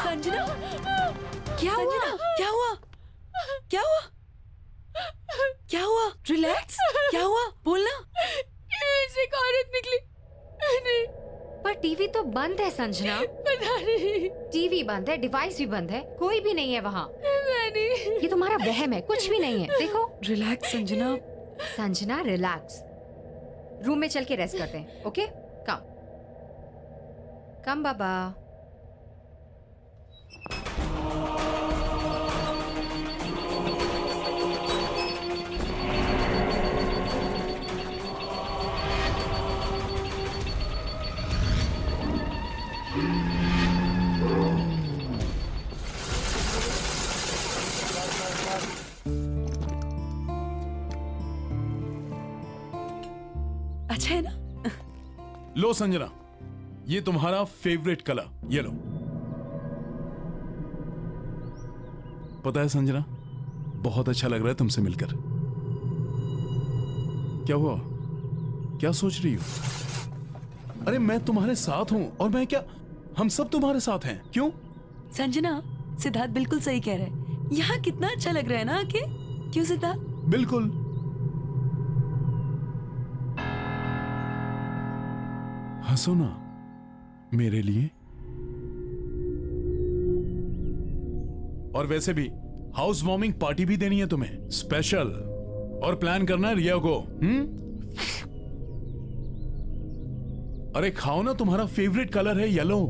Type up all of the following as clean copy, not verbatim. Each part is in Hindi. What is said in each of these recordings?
संजना, क्या हुआ? क्या हुआ? क्या हुआ? क्या हुआ? रिलैक्स। क्या हुआ? बोलना। ऐसे एक औरत निकली। नहीं, पर टीवी तो बंद है संजना। पता नहीं। टीवी बंद है, डिवाइस भी बंद है, कोई भी नहीं है वहाँ। मैं नहीं। ये तुम्हारा वहम है, कुछ भी नहीं है। देखो relax Sanjana. Sanjana, relax. Room में चल के रेस्ट करते हैं, ओके? कम कम बाबा। अच्छा है ना? लो संजना, ये तुम्हारा फेवरेट कलर, ये लो। पता है संजना, बहुत अच्छा लग रहा है तुमसे मिलकर। क्या हुआ? क्या सोच रही हो? अरे मैं तुम्हारे साथ हूं, और मैं क्या, हम सब तुम्हारे साथ हैं। क्यों? संजना, सिद्धार्थ बिल्कुल सही कह रहा है। यहाँ कितना अच्छा लग रहा है ना आके। क्यों सिद्धार्थ? बिल्कुल। हंसो ना मेरे लिए। और वैसे भी हाउस वार्मिंग पार्टी भी देनी है तुम्हें, स्पेशल। और प्लान करना है रिया को। अरे खाओ ना, तुम्हारा फेवरेट कलर है येलो।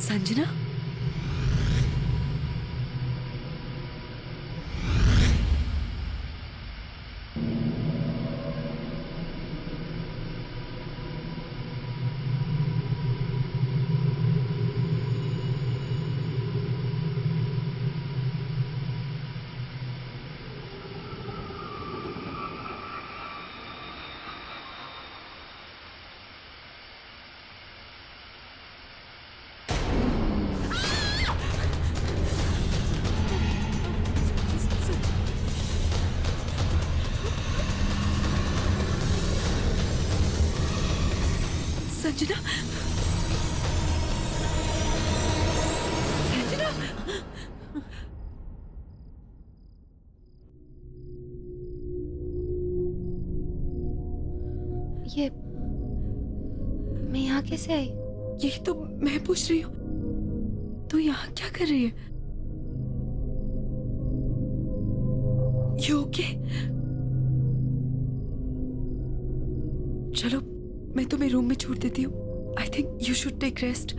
संजना, संजना, संजना। ये मैं यहाँ कैसे आई? यही तो मैं पूछ रही हूँ, तू यहाँ क्या कर रही है? You okay? चलो मैं तुम्हें रूम में छोड़ देती हूँ। I think you should take rest.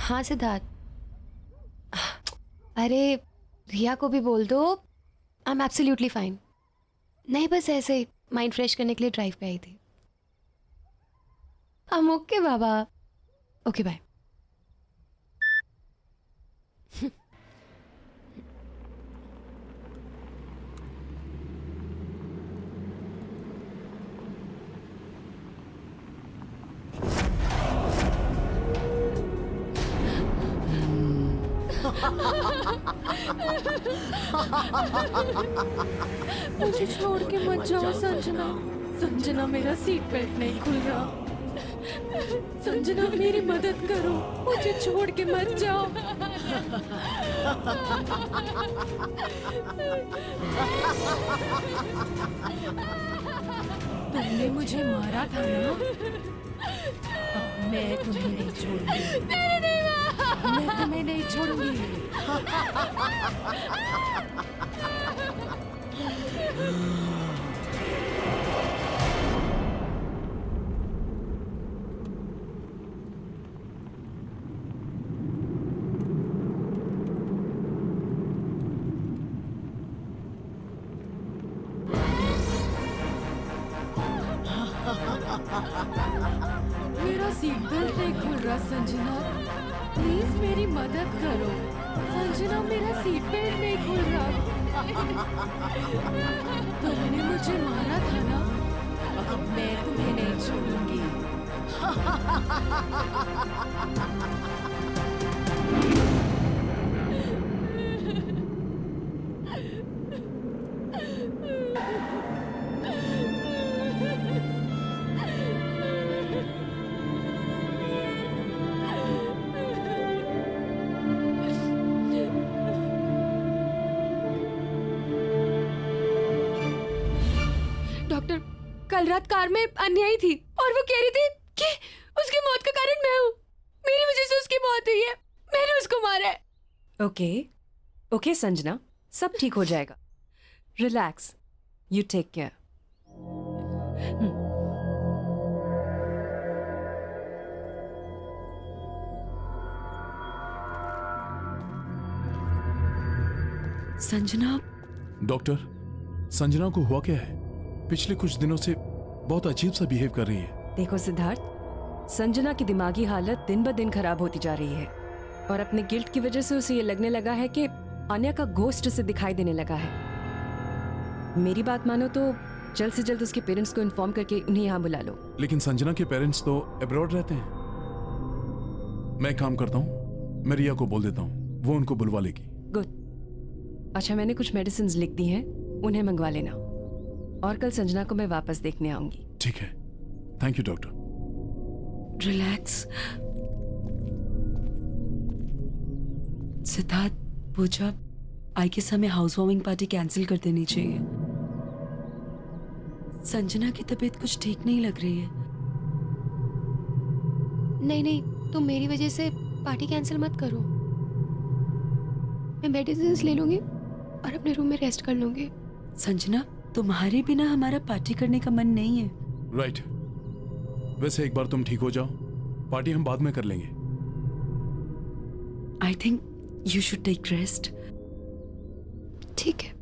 हाँ सिद्धार्थ, अरे रिया को भी बोल दो, आई एम एब्सोल्युटली फाइन। नहीं, बस ऐसे ही माइंड फ्रेश करने के लिए ड्राइव पे आई थी। हम ओके बाबा। Okay bye. मुझे छोड़ के मत जाओ संजना, संजना मेरा सीट बेल्ट नहीं खुल रहा। संजना मेरी मदद करो, मुझे छोड़ के मत जाओ। तुमने मुझे मारा था ना, अब मैं तुम्हें नहीं छोड़ूंगी। मैं तुम्हें नहीं छोड़ूंगी। मेरा सीट बेल्ट नहीं खुल रहा संजना, प्लीज मेरी मदद करो। संजना मेरा सीट बेल्ट नहीं खुल रहा। तुमने मुझे मारा था ना, अब मैं तुम्हें नहीं छोड़ूंगी। डॉक्टर, कल रात कार में अन्यायी थी और वो कह रही थी कि उसकी मौत का कारण मैं हूँ। मेरी वजह से उसकी मौत हुई है, मैंने उसको मारा है। ओके ओके संजना, सब ठीक हो जाएगा। Relax, you take care. Sanjana, doctor, Sanjana को हुआ क्या है? पिछले कुछ दिनों से बहुत अजीब सा बिहेव कर रही है। देखो सिद्धार्थ, संजना की दिमागी हालत दिन ब दिन खराब होती जा रही है और अपने गिल्ट की वजह से उसे ये लगने लगा है कि आन्या का गोस्ट से दिखाई देने लगा है। मेरी बात मानो तो जल्द से जल्द उसके पेरेंट्स को इन्फॉर्म करके उन्हें यहाँ बुला लो। लेकिन संजना के पेरेंट्स तो अब्रॉड रहते हैं। मैं एक काम करता हूँ, मैं रिया को बोल देता हूँ, वो उनको बुलवा लेगी। गुड। अच्छा, मैंने कुछ मेडिसिन लिख दी हैं, उन्हें मंगवा लेना और कल संजना को मैं वापस देखने आऊंगी। ठीक है, thank you doctor. Relax. Siddharth, Pooja, I guess हमें हाउस वार्मिंग पार्टी कैंसिल कर देनी चाहिए। संजना की तबीयत कुछ ठीक नहीं लग रही है। नहीं नहीं, तुम मेरी वजह से पार्टी कैंसिल मत करो। मैं मेडिसिन ले लूंगी और अपने रूम में रेस्ट कर लूंगी। संजना, तुम्हारे बिना हमारा पार्टी करने का मन नहीं है। राइट। वैसे एक बार तुम ठीक हो जाओ, पार्टी हम बाद में कर लेंगे। I think you should take rest. ठीक है,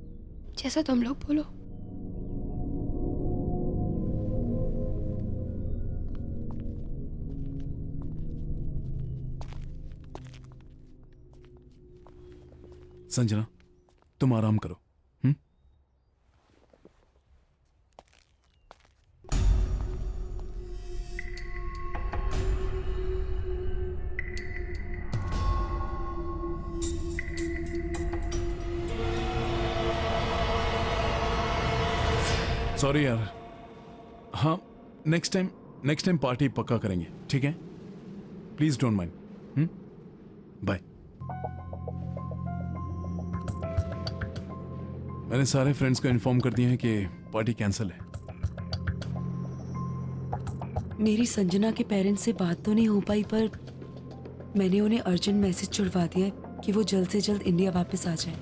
जैसा तुम लोग बोलो। संजना, तुम आराम करो। सॉरी यार। हाँ, नेक्स्ट टाइम पार्टी पक्का करेंगे, ठीक है? Please don't mind. बाय। मैंने सारे फ्रेंड्स को इन्फॉर्म कर दिया है कि पार्टी कैंसिल है। मेरी संजना के पेरेंट्स से बात तो नहीं हो पाई, पर मैंने उन्हें अर्जेंट मैसेज छुड़वा दिया है कि वो जल्द से जल्द इंडिया वापस आ जाए।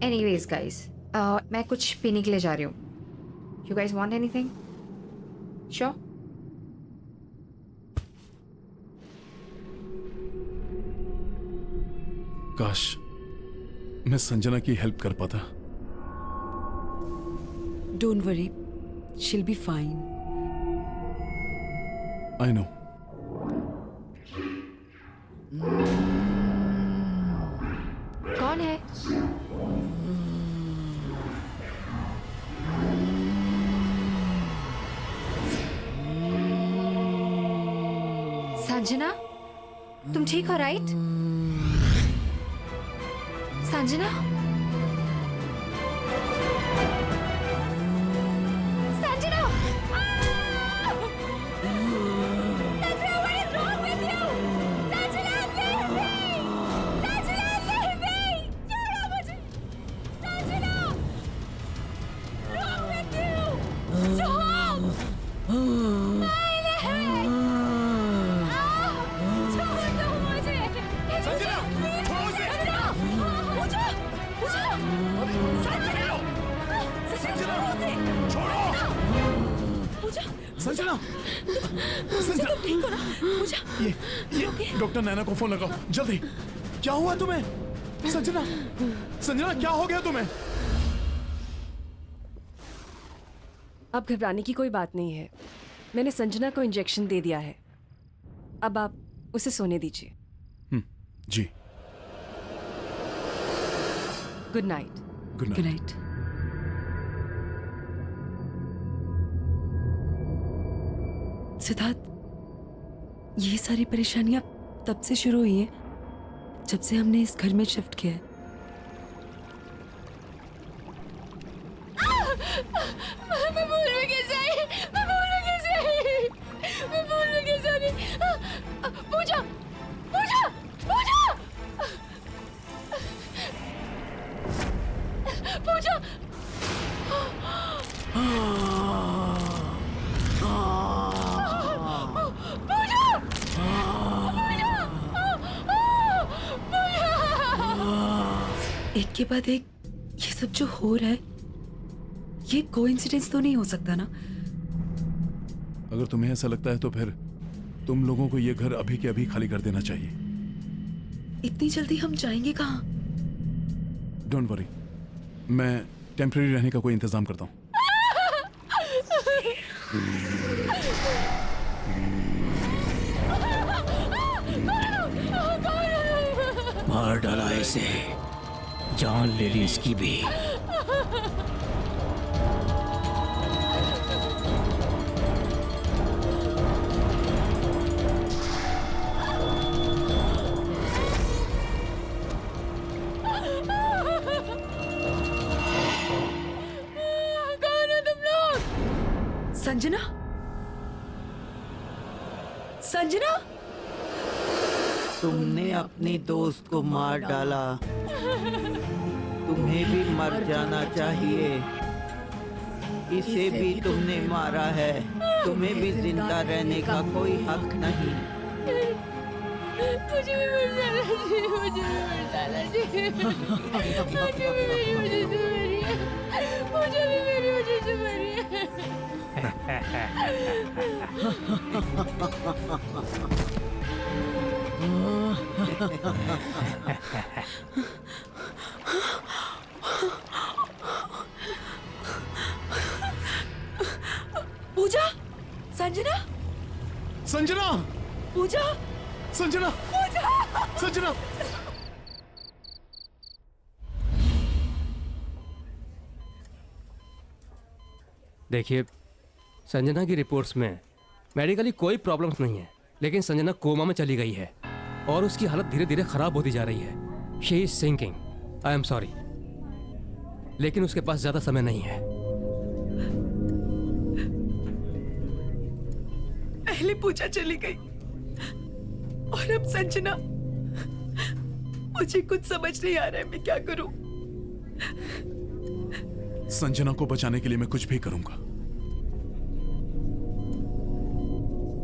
एनीवेज गाइस, मैं कुछ पीने के लिए जा रही हूँ। You guys want anything? Sure? काश मैं संजना की हेल्प कर पाता। Don't worry, she'll be fine. I know. कौन है? संजना, तुम ठीक हो राइट? संजना, संजना, संजना, ठीक हो ना पूजा? ये डॉक्टर नैना को फोन लगाओ जल्दी। क्या हुआ तुम्हें? संजना, संजना क्या हो गया तुम्हें? अब घबराने की कोई बात नहीं है। मैंने संजना को इंजेक्शन दे दिया है। अब आप उसे सोने दीजिए। जी। Good night. Good good night. Night. Siddharth, ये सारी परेशानियां तब से शुरू हुई हैं जब से हमने इस घर में शिफ्ट किया है। मैं भूल में कैसे आई? मैं भूल में कैसे आई? मैं भूल में कैसे आ गई? पूजा, पूजा, पूजा, पूजा। एक के बाद एक ये सब जो हो रहा है, ये कोइंसिडेंस तो नहीं हो सकता ना? अगर तुम्हें ऐसा लगता है तो फिर तुम लोगों को ये घर अभी के अभी खाली कर देना चाहिए। इतनी जल्दी हम जाएंगे कहाँ? डोंट वरी, मैं टेम्परेरी रहने का कोई इंतजाम करता हूँ। मार डाला इसे, जान ले ली इसकी भी। कौन है तुम लोग? संजना, संजना, तुमने अपने दोस्त को मार डाला, तुम्हें भी मर जाना चाहिए। इसे भी तुमने मारा है, तुम्हें भी जिंदा रहने का कोई हक नहीं। मुझे भी मर जाना चाहिए, मुझे भी मर जाना चाहिए। मुझे भी मेरी वजह से मरी है, मुझे भी मेरी वजह से मरी है। पूजा, संजना, संजना, पूजा, संजना, संजना। देखिए, संजना की रिपोर्ट्स में मेडिकली कोई प्रॉब्लम्स नहीं है, लेकिन संजना कोमा में चली गई है और उसकी हालत धीरे धीरे खराब होती जा रही है। She is sinking. I am sorry, लेकिन उसके पास ज्यादा समय नहीं है। पहले पूजा चली गई और अब संजना। मुझे कुछ समझ नहीं आ रहा है, मैं क्या करूं? संजना को बचाने के लिए मैं कुछ भी करूंगा,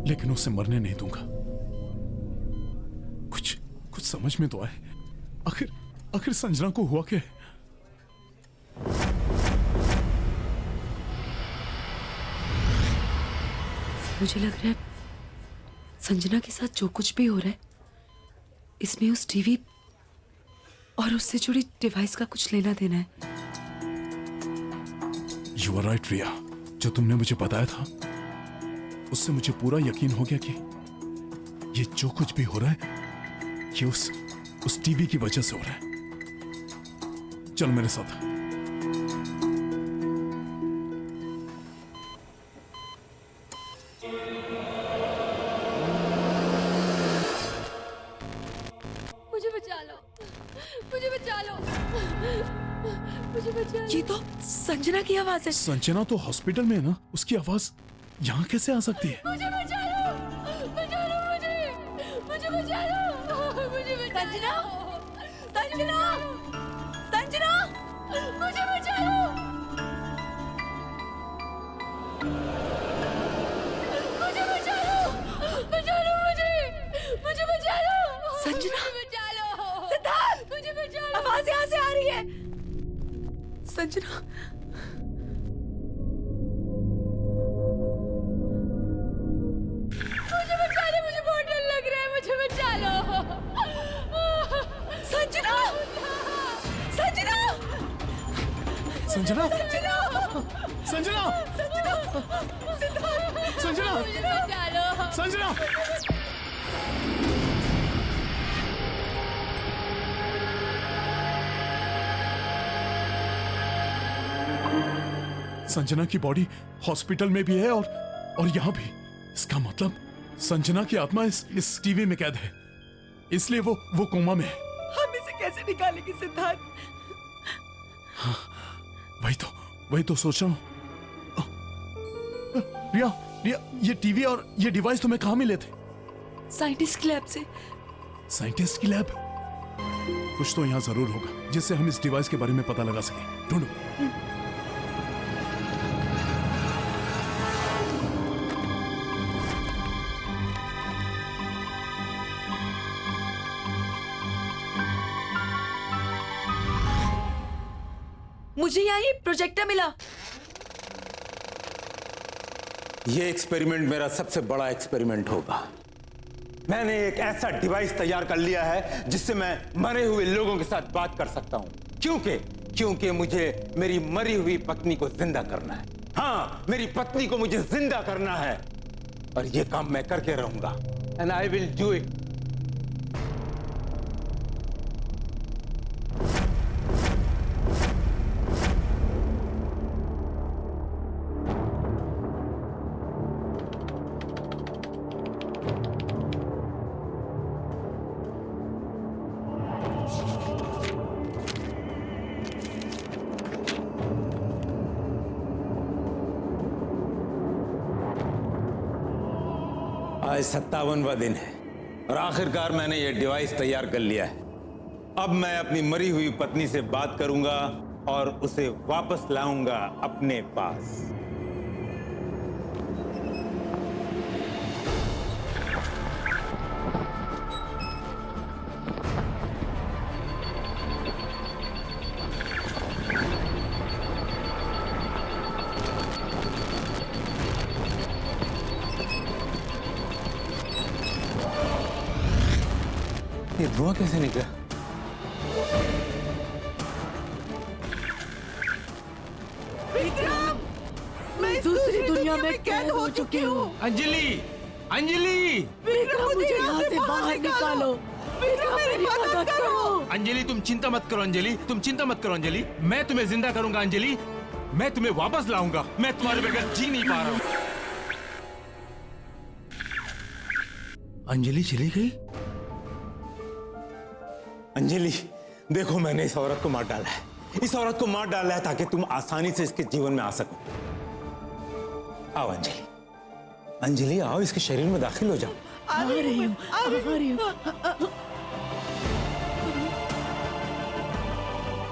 लेकिन उसे मरने नहीं दूंगा। कुछ कुछ समझ में तो आए, आखिर संजना को हुआ क्या है? मुझे लग रहा है संजना के साथ जो कुछ भी हो रहा है, इसमें उस टीवी और उससे जुड़ी डिवाइस का कुछ लेना देना है। यू आर राइट रिया, जो तुमने मुझे बताया था उससे मुझे पूरा यकीन हो गया कि ये जो कुछ भी हो रहा है ये उस टीवी की वजह से हो रहा है। चल मेरे साथ। मुझे बचा लो, मुझे बचा लो, मुझे बचा लो। ये तो संजना की आवाज है। संजना तो हॉस्पिटल में है ना, उसकी आवाज यहाँ कैसे आ सकती है? मुझे बचा लो, बचा लो मुझे, मुझे बचा लो, मुझे बचा लो। संजना, संजना, मुझे बचा लो, मुझे बचा लो, बचा लो मुझे बचा लो। संजना, मुझे बचा लो, सिद्धार्थ, मुझे बचा लो। आवाज यहाँ से आ रही है। संजना, मुझे बचा लो, मुझे बहुत डर लग रहा है, मुझे बचा लो। संजना, संजना, संजना, मुझे संजना, संजना, बचा लो। संजना। संजना की बॉडी हॉस्पिटल में भी है और यहाँ भी। इसका मतलब संजना की आत्मा इस टीवी में कैद है, इसलिए वो कोमा में है। हम इसे कैसे निकालेंगे सिद्धार्थ? हाँ, वही तो सोच रहा हूँ। रिया, ये टीवी और ये डिवाइस तुम्हें कहाँ मिले थे? साइंटिस्ट की लैब से। साइंटिस्ट की लैब? कुछ तो यहाँ जरूर होगा जिससे हम इस डिवाइस के बारे में पता लगा सकें। ढूंढो। मुझे यहाँ ये प्रोजेक्टर मिला। ये एक्सपेरिमेंट मेरा सबसे बड़ा एक्सपेरिमेंट होगा। मैंने एक ऐसा डिवाइस तैयार कर लिया है जिससे मैं मरे हुए लोगों के साथ बात कर सकता हूं। क्योंकि मुझे मेरी मरी हुई पत्नी को जिंदा करना है। हाँ, मेरी पत्नी को मुझे जिंदा करना है और ये काम मैं करके रहूंगा। And I will do it. आज 57वां दिन है और आखिरकार मैंने यह डिवाइस तैयार कर लिया है। अब मैं अपनी मरी हुई पत्नी से बात करूंगा और उसे वापस लाऊंगा अपने पास। ये धुआं कैसे निकला? मैं दूसरी दुनिया में कैद हो चुकी हूँ। अंजलि, अंजलि, मुझे यहाँ से बाहर निकालो। मेरी मदद करो। अंजलि तुम चिंता मत करो। अंजलि तुम चिंता मत करो। अंजलि मैं तुम्हें जिंदा करूंगा। अंजलि मैं तुम्हें वापस लाऊंगा। मैं तुम्हारे बगैर जी नहीं पा रहा हूँ। अंजलि चली गई। अंजलि देखो, मैंने इस औरत को मार डाला है। इस औरत को मार डाला है ताकि तुम आसानी से इसके जीवन में आ सको। आओ अंजलि, अंजलि आओ, इसके शरीर में दाखिल हो जाओ। आ रही हूँ।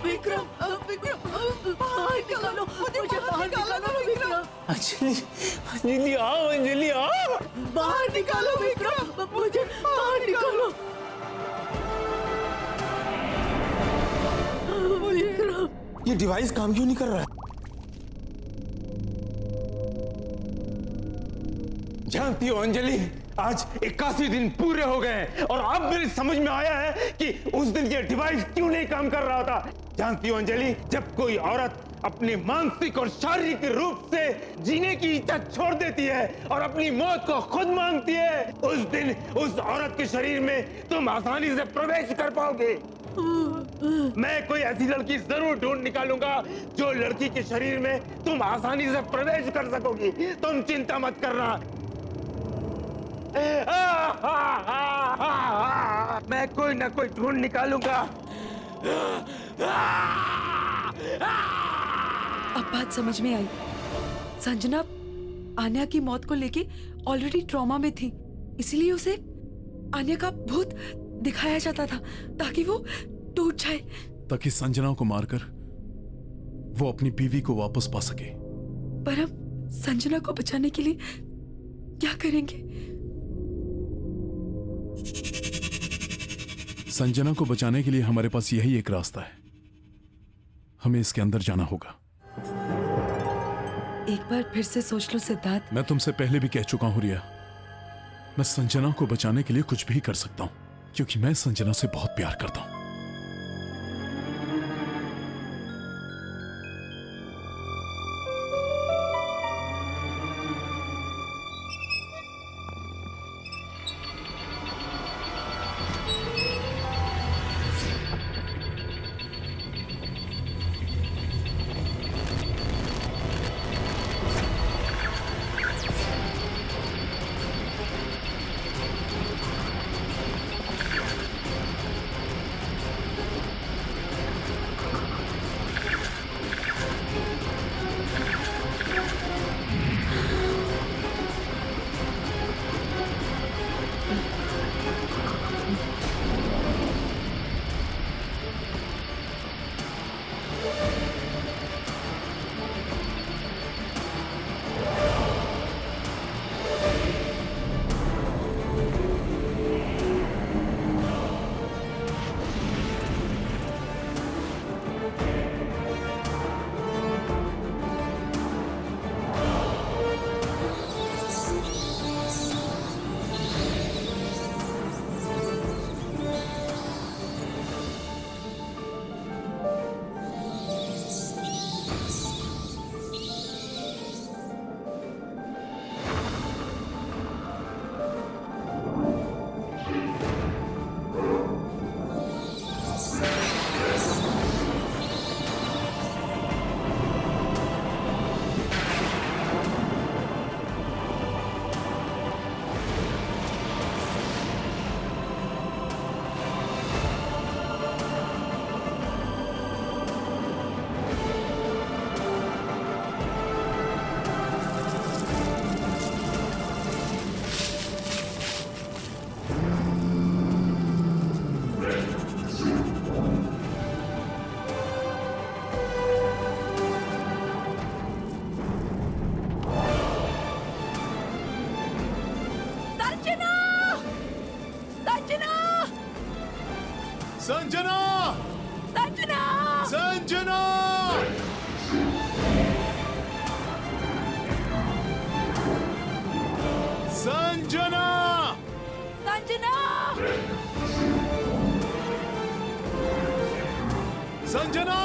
विक्रम, बाहर निकालो, मुझे बाहर निकालो विक्रम। अंजलि, अंजलि आओ, अंजलि आओ, बाहर निकालो विक्रम, मुझे बाहर निकालो। विक्रम, ये डिवाइस काम क्यों नहीं कर रहा है? जानती हो अंजलि, आज 81 दिन पूरे हो गए हैं और अब मेरी समझ में आया है कि उस दिन ये डिवाइस क्यों नहीं काम कर रहा था। जानती हो अंजलि, जब कोई औरत अपने मानसिक और शारीरिक रूप से जीने की इच्छा छोड़ देती है और अपनी मौत को खुद मांगती है, उस दिन उस औरत के शरीर में तुम आसानी से प्रवेश कर पाओगे। मैं कोई ऐसी लड़की जरूर ढूंढ निकालूंगा जो लड़की के शरीर में तुम आसानी से प्रवेश कर सकोगी। तुम चिंता मत करना। मैं कोई ना कोई ढूंढ निकालूंगा। अब बात समझ में आई। संजना आन्या की मौत को लेके ऑलरेडी ट्रॉमा में थी, इसलिए उसे आन्या का भूत दिखाया जाता था ताकि वो टूट जाए, ताकि संजना को मारकर वो अपनी बीवी को वापस पा सके। पर हम संजना को बचाने के लिए क्या करेंगे? संजना को बचाने के लिए हमारे पास यही एक रास्ता है। हमें इसके अंदर जाना होगा। एक बार फिर से सोच लो सिद्धार्थ। मैं तुमसे पहले भी कह चुका हूं रिया, मैं संजना को बचाने के लिए कुछ भी कर सकता हूं, क्योंकि मैं संजना से बहुत प्यार करता हूं। संजना! संजना! संजना! संजना! संजना! संजना! संजना!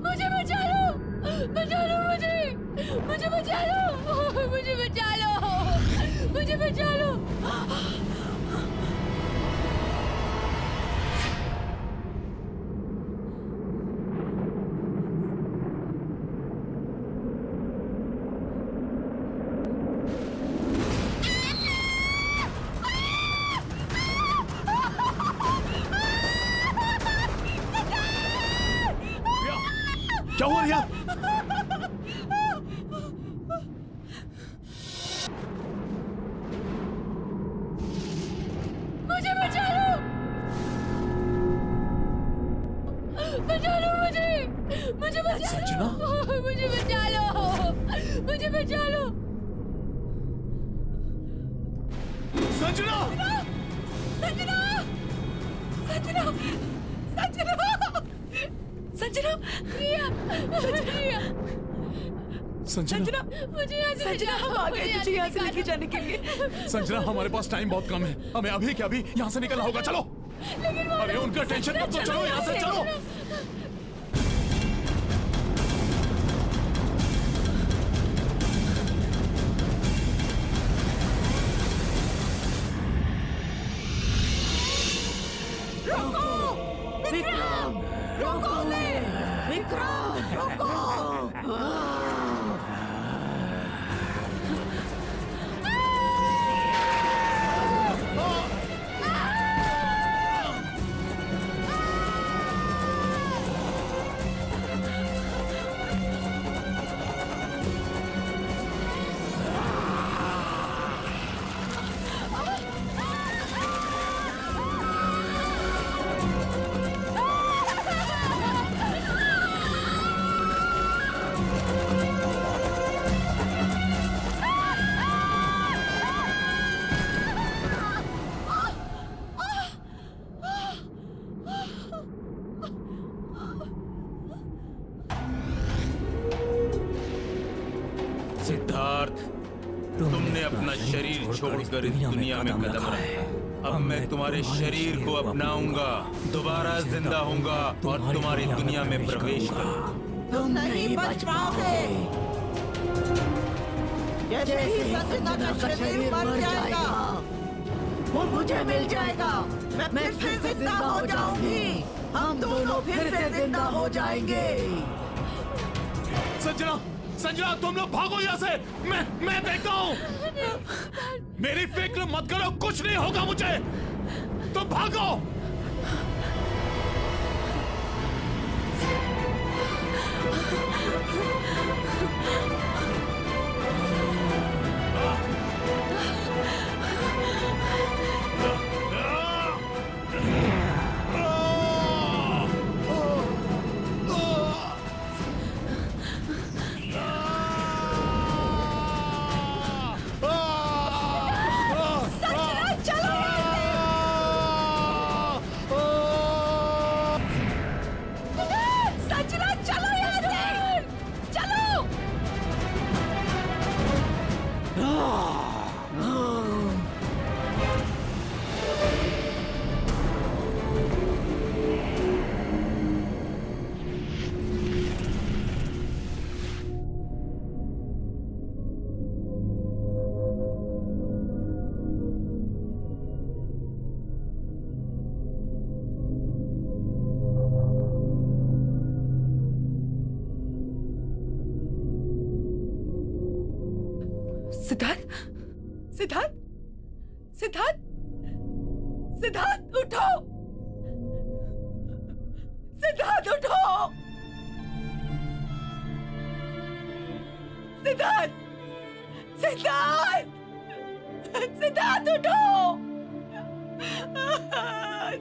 मुझे बचा लो! बचा लो मुझे! मुझे बचा लो! मुझे बचा लो! मुझे बचा लो! क्या हुआ रिया? मुझे बचा लो! बचा लो मुझे! मुझे बचा संजना? लो! मुझे बचा लो! मुझे बचा लो! संजना! संजना! संजना! संजना! संजना! रिया! रिया! संजना! मुझे यहाँ से संजना, हम आ गए तुझे यहाँ से लेके जाने के लिए। संजना, हमारे पास टाइम बहुत कम है, हमें अभी के अभी यहाँ से निकलना होगा। चलो। अरे उनका टेंशन मत लो, चलो यहाँ से चलो। विक्रांत रुको। सिद्धार्थ, तुमने अपना शरीर छोड़कर इस दुनिया में कदम रखा। अब मैं तुम्हारे शरीर को अपनाऊंगा, दोबारा जिंदा होऊंगा और तुम्हारी दुनिया में प्रवेश करूंगा। तुम नहीं बच पाओगे। जैसे ही संजना का शरीर मर जाएगा, वो मुझे मिल जाएगा। मैं फिर से जिंदा हो जाऊंगी। हम दोनों फिर से जिंदा हो जाएंगे। संजना, संजना, तुम लोग भागो यहाँ से। मैं देखता हूँ। मेरी फिक्र मत करो, कुछ नहीं होगा मुझे। तुम भागो। सिद्धार्थ, सिद्धार्थ, सिद्धार्थ, सिद्धार्थ उठो। सिद्धार्थ उठो। सिद्धार्थ, सिद्धार्थ, सिद्धार्थ उठो।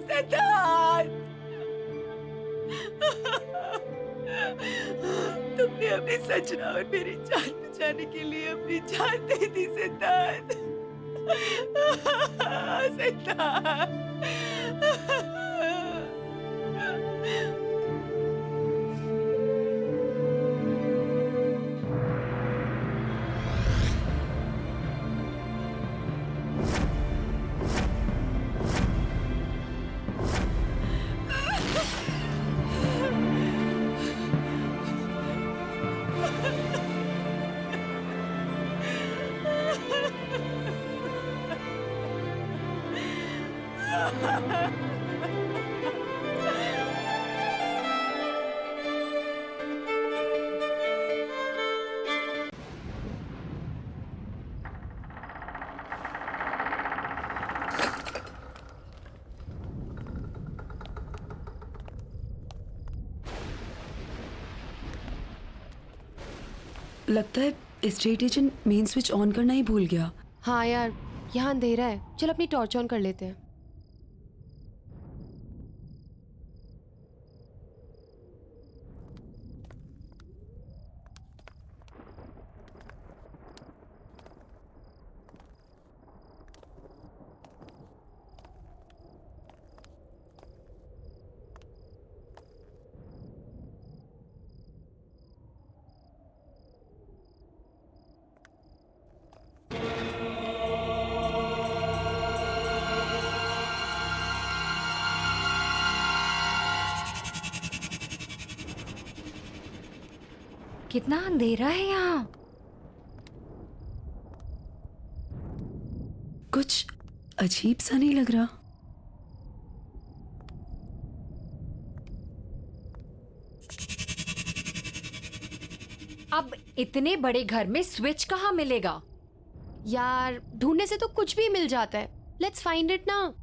सिद्धार्थ, तुमने अपनी संजना और मेरी जान बचाने के लिए अपनी जान दे दी सिद्धार्थ। सिद्धार्थ, लगता है estate agent main switch on करना ही भूल गया। हाँ यार, यहाँ अंधेरा है। चल अपनी टॉर्च ऑन कर लेते हैं। कितना अंधेरा है यहाँ। कुछ अजीब सा नहीं लग रहा। इतने बड़े घर में स्विच कहाँ मिलेगा? यार ढूंढने से तो कुछ भी मिल जाता है. लेट्स फाइंड इट ना.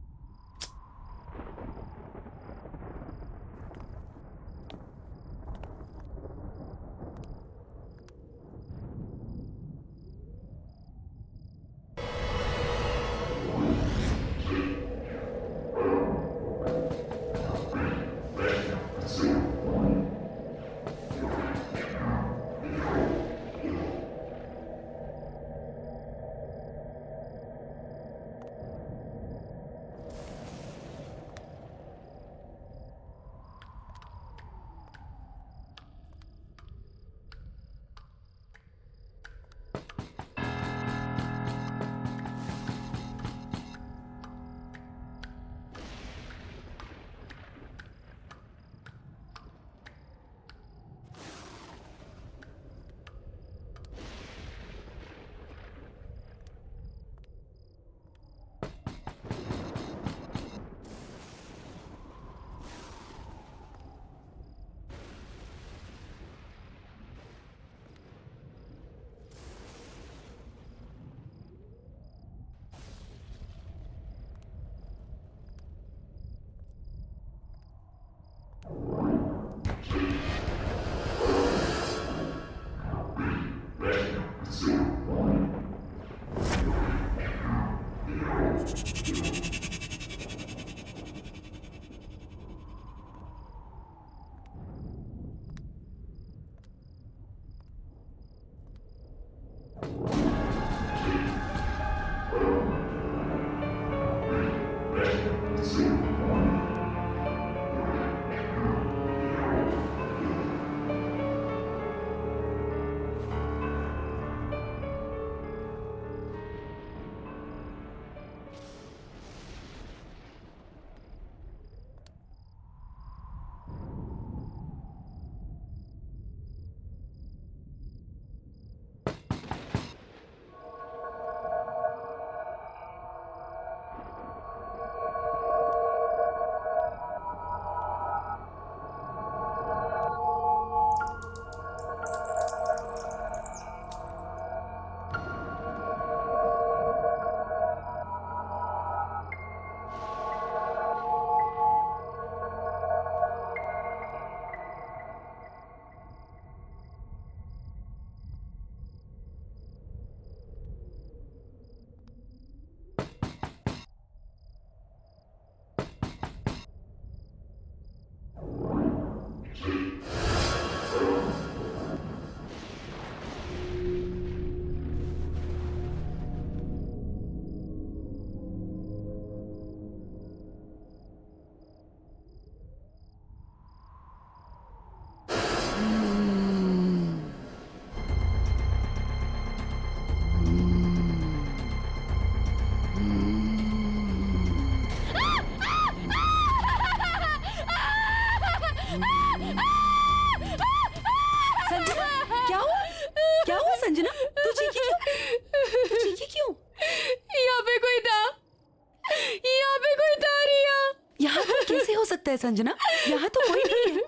संजना, यहाँ तो कोई नहीं है.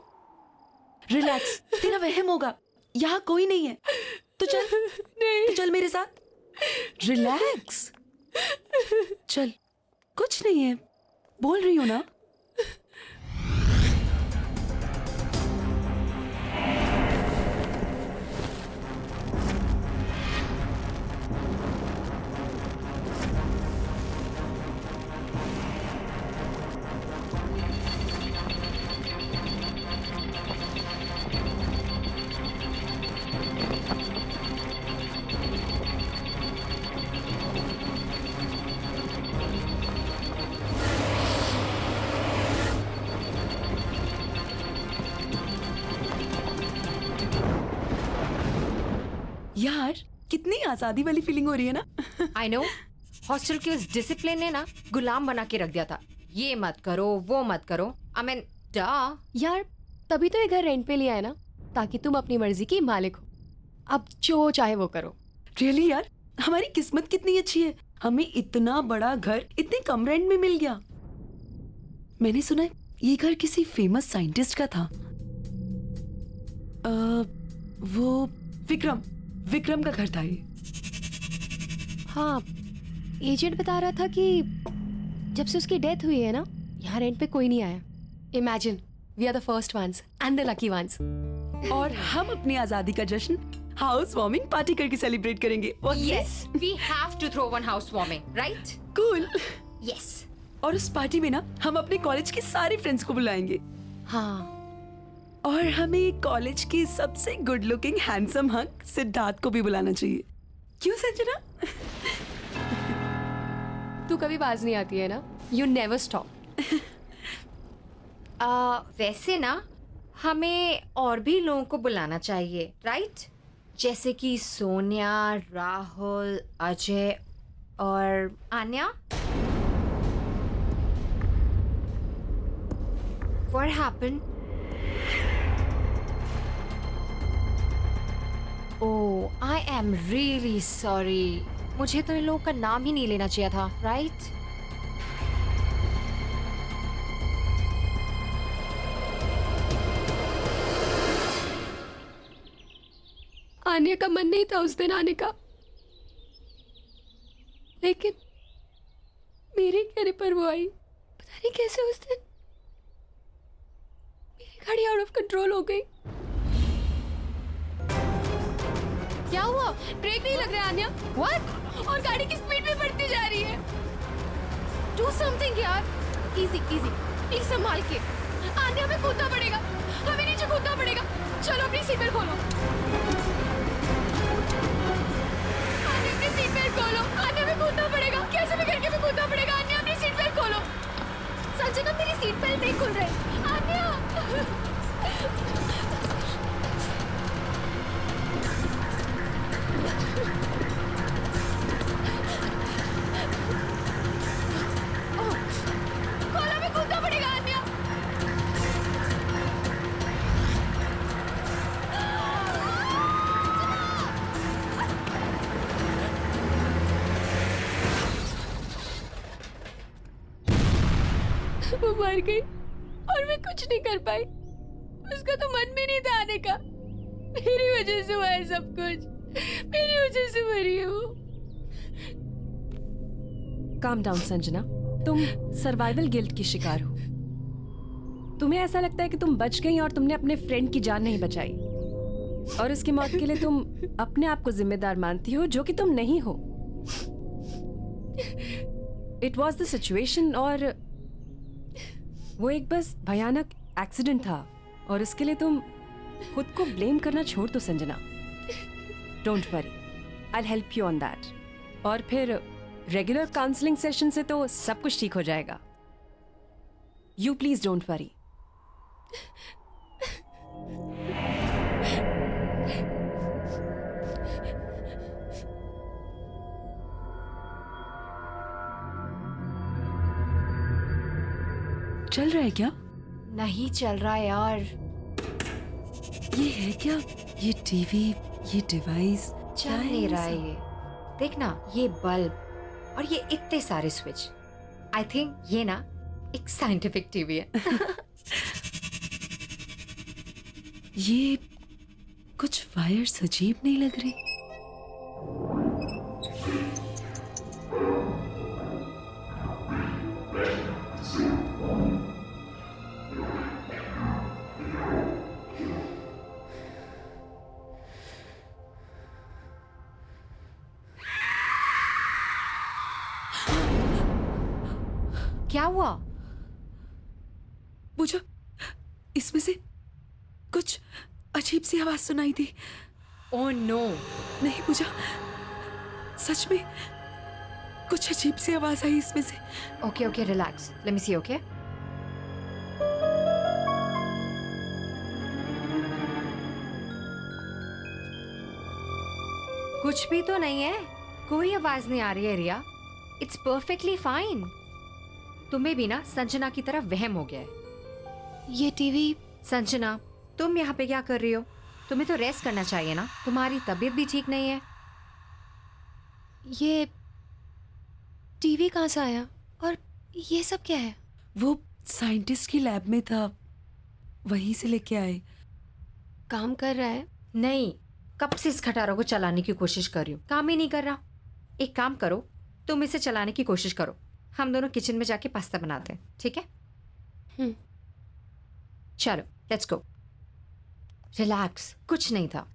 रिलैक्स, तेरा वहम होगा. यहाँ कोई नहीं है. तो चल, तो चल मेरे साथ. रिलैक्स. चल, कुछ नहीं है. बोल रही हूँ ना. यार कितनी आजादी वाली फीलिंग हो रही है ना. I know. हॉस्टल के उस डिसिप्लिन ने ना गुलाम बना के रख दिया था. ये मत करो, वो मत करो. आई मीन यार तभी तो ये घर रेंट पे लिया है ना, ताकि तुम अपनी मर्जी की मालिक हो. अब जो चाहे वो करो. रियली यार, हमारी किस्मत कितनी अच्छी है. हमें इतना बड़ा घर इतने कम रेंट में मिल गया. मैंने सुना है ये घर किसी फेमस साइंटिस्ट का था. वो विक्रम. विक्रम का घर था ये। हाँ, एजेंट बता रहा था कि जब से उसकी डेथ हुई है ना, यहाँ रेंट पे कोई नहीं आया। Imagine, we are the first ones and the lucky ones. और हम अपनी आजादी का जश्न हाउस वार्मिंग पार्टी करके सेलिब्रेट करेंगे। Yes, we have to throw one housewarming, right? Cool. Yes. और उस पार्टी में ना हम अपने कॉलेज के सारे फ्रेंड्स को बुलाएंगे। हाँ, और हमें कॉलेज की सबसे good looking handsome hunk Siddharth को भी बुलाना चाहिए। क्यों संजना? तू कभी बाज नहीं आती है ना, यू नेवर स्टॉप। वैसे ना हमें और भी लोगों को बुलाना चाहिए, राइट? जैसे कि सोनिया, राहुल, अजय और Anya. What happened? Oh, I am really sorry. मुझे तो इन लोगों का नाम ही नहीं लेना चाहिए था, राइट? आने का मन नहीं था उस दिन आने का, लेकिन मेरे कहने पर वो आई। पता नहीं कैसे उस दिन मेरी गाड़ी आउट ऑफ कंट्रोल हो गई। क्या हुआ? ब्रेक नहीं लग रहा है आन्या? What? और गाड़ी की स्पीड भी बढ़ती जा रही है। Do something यार। Easy, easy, प्लीज संभाल के। आन्या, हमें कूदना पड़ेगा, हमें नीचे कूदना पड़ेगा। चलो अपनी सीट बेल्ट खोलो। आन्या, अपनी सीट बेल्ट खोलो। आन्या, हमें कूदना पड़ेगा, कैसे भी करके हमें कूदना पड़ेगा। आन्या, अपनी सीट बेल्ट खोलो। संजना, मेरी सीट बेल्ट नहीं खुल रही। आन्या। खोलो, हमें कूदना पड़ेगा आन्या। वो मर गई और मैं कुछ नहीं कर पाई। उसका तो मन भी नहीं था आने का। मेरी वजह से हुआ है सब कुछ, मेरी वजह से मरी है वो। काम डाउन संजना, तुम सर्वाइवल गिल्ट की शिकार हो। तुम्हें ऐसा लगता है कि तुम बच गई और तुमने अपने फ्रेंड की जान नहीं बचाई, और उसकी मौत के लिए तुम अपने आप को जिम्मेदार मानती हो, जो कि तुम नहीं हो। इट वॉज द सिचुएशन, और वो एक बस भयानक एक्सीडेंट था, और इसके लिए तुम खुद को ब्लेम करना छोड़ दो Sanjana. Don't worry, I will help you on that. और फिर रेगुलर काउंसलिंग सेशन से तो सब कुछ ठीक हो जाएगा। You please don't worry. चल रहा है क्या? नहीं चल रहा यार। ये है क्या? ये टीवी, ये डिवाइस चल नहीं रहा है ये। देख ना, ये बल्ब और ये इतने सारे स्विच। आई थिंक ये ना एक साइंटिफिक टीवी है। ये कुछ वायर्स अजीब नहीं लग रही? क्या हुआ? पूजा, इसमें से कुछ अजीब सी आवाज सुनाई दी। Oh no. नहीं पूजा, सच में कुछ अजीब सी आवाज आई इसमें से। Okay okay, relax, let me see. Okay, कुछ भी तो नहीं है, कोई आवाज नहीं आ रही है रिया। It's perfectly fine. तुम्हें भी ना संजना की तरह वहम हो गया है। ये टीवी। संजना, तुम यहाँ पे क्या कर रही हो? तुम्हें तो रेस्ट करना चाहिए ना, तुम्हारी तबीयत भी ठीक नहीं है। ये टीवी कहाँ से आया और ये सब क्या है? वो साइंटिस्ट की लैब में था, वहीं से लेके आए। काम कर रहा है? नहीं, कब से इस खटारों को चलाने की कोशिश कर रही हूँ, काम ही नहीं कर रहा। एक काम करो, तुम इसे चलाने की कोशिश करो, हम दोनों किचन में जाके पास्ता बनाते हैं, ठीक है? चलो लेट्स गो। रिलैक्स, कुछ नहीं था।